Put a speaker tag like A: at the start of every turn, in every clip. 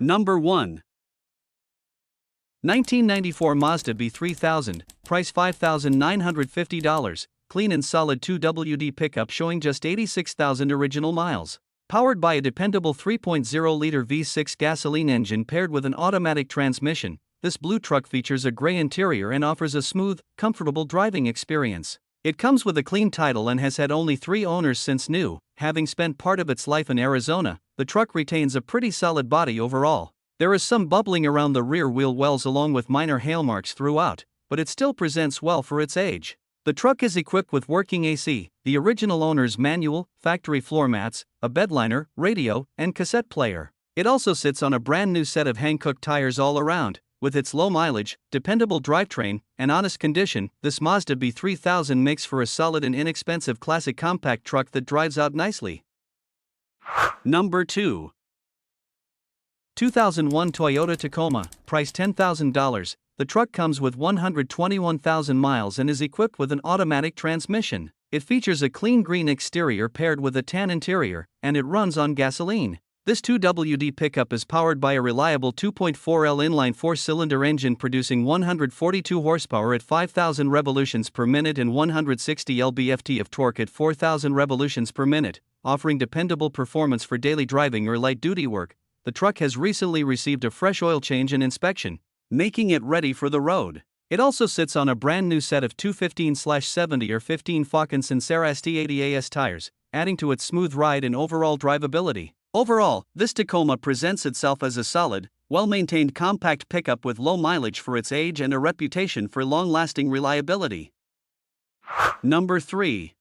A: Number 1. 1994 Mazda B3000, price $5,950, clean and solid 2WD pickup showing just 86,000 original miles. Powered by a dependable 3.0-liter V6 gasoline engine paired with an automatic transmission, this blue truck features a gray interior and offers a smooth, comfortable driving experience. It comes with a clean title and has had only 3 owners since new. Having spent part of its life in Arizona, the truck retains a pretty solid body overall. There is some bubbling around the rear wheel wells along with minor hail marks throughout, but it still presents well for its age. The truck is equipped with working AC, the original owner's manual, factory floor mats, a bedliner, radio, and cassette player. It also sits on a brand new set of Hankook tires all around. With its low mileage, dependable drivetrain, and honest condition, this Mazda B3000 makes for a solid and inexpensive classic compact truck that drives out nicely. Number 2. 2001 Toyota Tacoma, price $10,000. The truck comes with 121,000 miles and is equipped with an automatic transmission. It features a clean green exterior paired with a tan interior, and it runs on gasoline. This 2WD pickup is powered by a reliable 2.4L inline 4-cylinder engine producing 142 horsepower at 5,000 revolutions per minute and 160 lb-ft of torque at 4,000 revolutions per minute, offering dependable performance for daily driving or light-duty work. The truck has recently received a fresh oil change and inspection, making it ready for the road. It also sits on a brand new set of 215/70 or 15 Falcon Sincera ST80 AS tires, adding to its smooth ride and overall drivability. Overall, this Tacoma presents itself as a solid, well-maintained compact pickup with low mileage for its age and a reputation for long-lasting reliability. Number 3.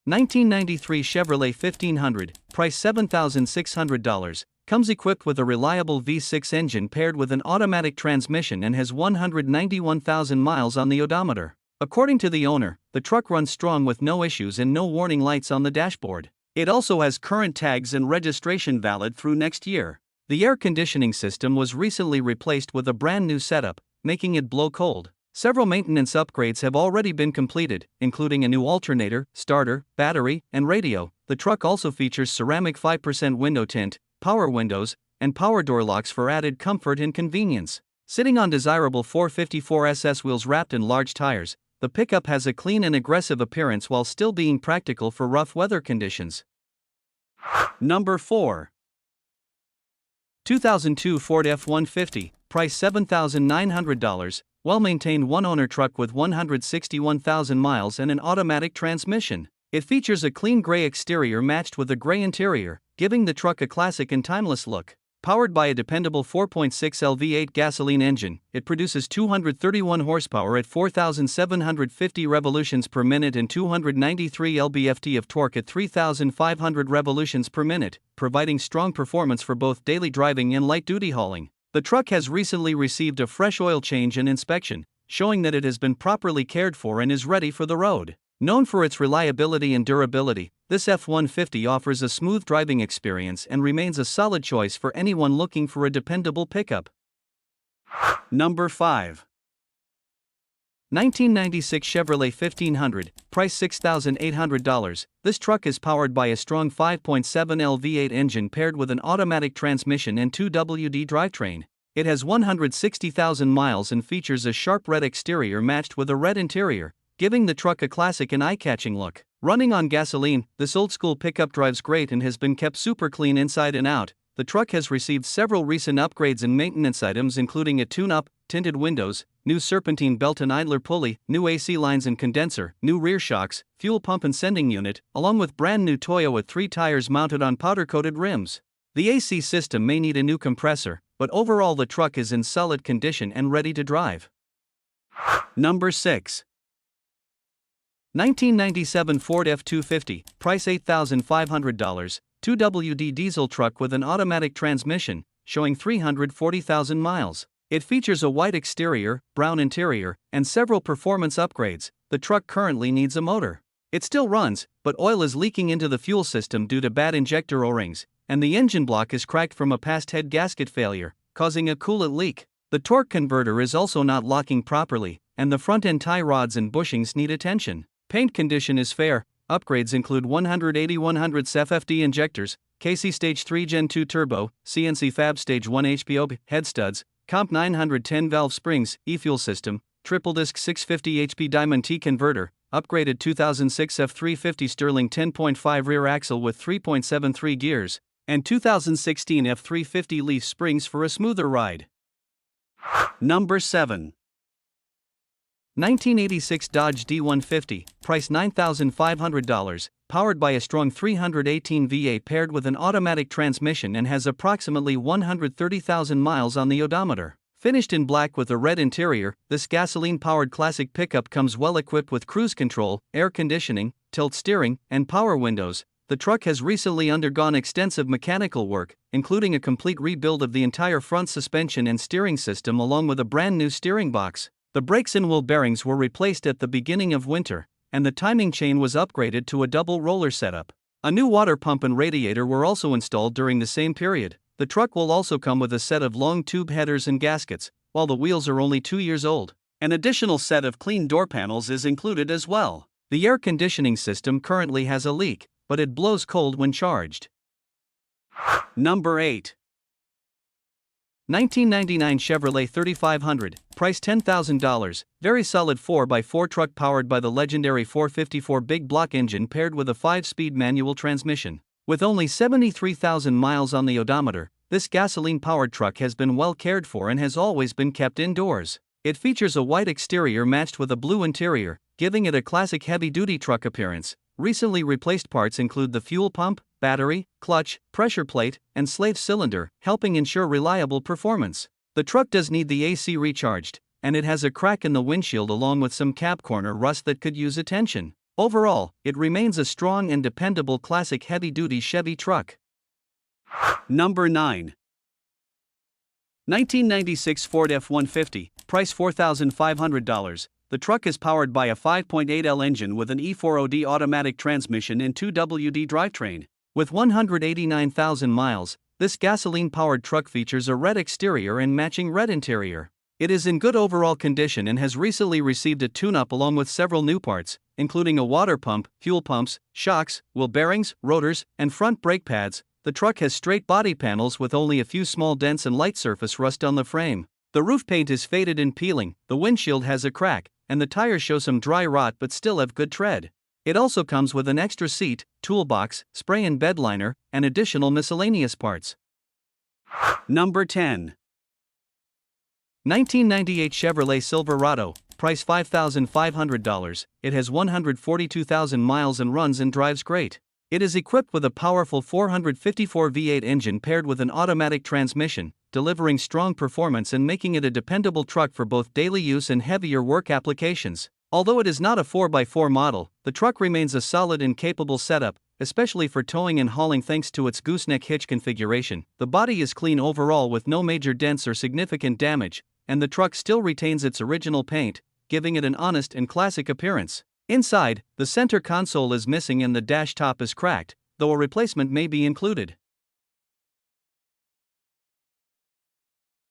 A: 1993 Chevrolet 1500, price $7,600, comes equipped with a reliable V6 engine paired with an automatic transmission and has 191,000 miles on the odometer. According to the owner, the truck runs strong with no issues and no warning lights on the dashboard. It also has current tags and registration valid through next year. The air conditioning system was recently replaced with a brand new setup, making it blow cold. Several maintenance upgrades have already been completed, including a new alternator, starter, battery, and radio. The truck also features ceramic 5% window tint, power windows, and power door locks for added comfort and convenience. Sitting on desirable 454 SS wheels wrapped in large tires, the pickup has a clean and aggressive appearance while still being practical for rough weather conditions. Number 4. 2002 Ford F250, price $7,900, well-maintained one-owner truck with 161,000 miles and an automatic transmission. It features a clean gray exterior matched with a gray interior, giving the truck a classic and timeless look. Powered by a dependable 4.6L V8 gasoline engine, it produces 231 horsepower at 4,750 revolutions per minute and 293 lb-ft of torque at 3,500 revolutions per minute, providing strong performance for both daily driving and light-duty hauling. The truck has recently received a fresh oil change and inspection, showing that it has been properly cared for and is ready for the road. Known for its reliability and durability, this F-150 offers a smooth driving experience and remains a solid choice for anyone looking for a dependable pickup. Number 5. 1996 Chevrolet 1500, price $6,800. This truck is powered by a strong 5.7L V8 engine paired with an automatic transmission and 2WD drivetrain. It has 160,000 miles and features a sharp red exterior matched with a red interior, giving the truck a classic and eye-catching look. Running on gasoline, this old-school pickup drives great and has been kept super clean inside and out. The truck has received several recent upgrades and maintenance items including a tune-up, tinted windows, new serpentine belt and idler pulley, new AC lines and condenser, new rear shocks, fuel pump and sending unit, along with brand new Toyota 3 tires mounted on powder-coated rims. The AC system may need a new compressor, but overall the truck is in solid condition and ready to drive. Number 6. 1997 Ford F250, price $8,500, 2WD diesel truck with an automatic transmission, showing 340,000 miles. It features a white exterior, brown interior, and several performance upgrades. The truck currently needs a motor. It still runs, but oil is leaking into the fuel system due to bad injector O-rings, and the engine block is cracked from a past head gasket failure, causing a coolant leak. The torque converter is also not locking properly, and the front end tie rods and bushings need attention. Paint condition is fair, Upgrades include 180/100 FFD injectors, KC Stage 3 Gen 2 Turbo, CNC Fab Stage 1 HPO, head studs, Comp 910 valve springs, e-fuel system, triple disc 650 HP Diamond T converter, upgraded 2006 F350 Sterling 10.5 rear axle with 3.73 gears, and 2016 F350 leaf springs for a smoother ride. Number 7. 1986 Dodge D150, price $9,500, powered by a strong 318 V8 paired with an automatic transmission and has approximately 130,000 miles on the odometer. Finished in black with a red interior, this gasoline-powered classic pickup comes well equipped with cruise control, air conditioning, tilt steering, and power windows. The truck has recently undergone extensive mechanical work, including a complete rebuild of the entire front suspension and steering system along with a brand new steering box. The brakes and wheel bearings were replaced at the beginning of winter, and the timing chain was upgraded to a double roller setup. A new water pump and radiator were also installed during the same period. The truck will also come with a set of long tube headers and gaskets, while the wheels are only 2 years old. An additional set of clean door panels is included as well. The air conditioning system currently has a leak, but it blows cold when charged. Number 8. 1999 Chevrolet 3500, price $10,000, very solid 4x4 truck powered by the legendary 454 big block engine paired with a 5-speed manual transmission. With only 73,000 miles on the odometer, this gasoline-powered truck has been well cared for and has always been kept indoors. It features a white exterior matched with a blue interior, giving it a classic heavy-duty truck appearance. Recently replaced parts include the fuel pump, battery, clutch, pressure plate, and slave cylinder, helping ensure reliable performance. The truck does need the AC recharged, and it has a crack in the windshield along with some cab corner rust that could use attention. Overall, it remains a strong and dependable classic heavy-duty Chevy truck. Number 9. 1996 Ford F250, price $4,500. The truck is powered by a 5.8L engine with an E4OD automatic transmission and 2WD drivetrain. With 189,000 miles, this gasoline-powered truck features a red exterior and matching red interior. It is in good overall condition and has recently received a tune-up along with several new parts, including a water pump, fuel pumps, shocks, wheel bearings, rotors, and front brake pads. The truck has straight body panels with only a few small dents and light surface rust on the frame. The roof paint is faded and peeling, the windshield has a crack, and the tires show some dry rot but still have good tread. It also comes with an extra seat, toolbox, spray and bed liner, and additional miscellaneous parts. Number 10. 1998 Chevrolet Silverado, price $5,500. It has 142,000 miles and runs and drives great. It is equipped with a powerful 454 V8 engine paired with an automatic transmission, delivering strong performance and making it a dependable truck for both daily use and heavier work applications. Although it is not a 4x4 model, the truck remains a solid and capable setup, especially for towing and hauling thanks to its gooseneck hitch configuration. The body is clean overall with no major dents or significant damage, and the truck still retains its original paint, giving it an honest and classic appearance. Inside, the center console is missing and the dash top is cracked, though a replacement may be included.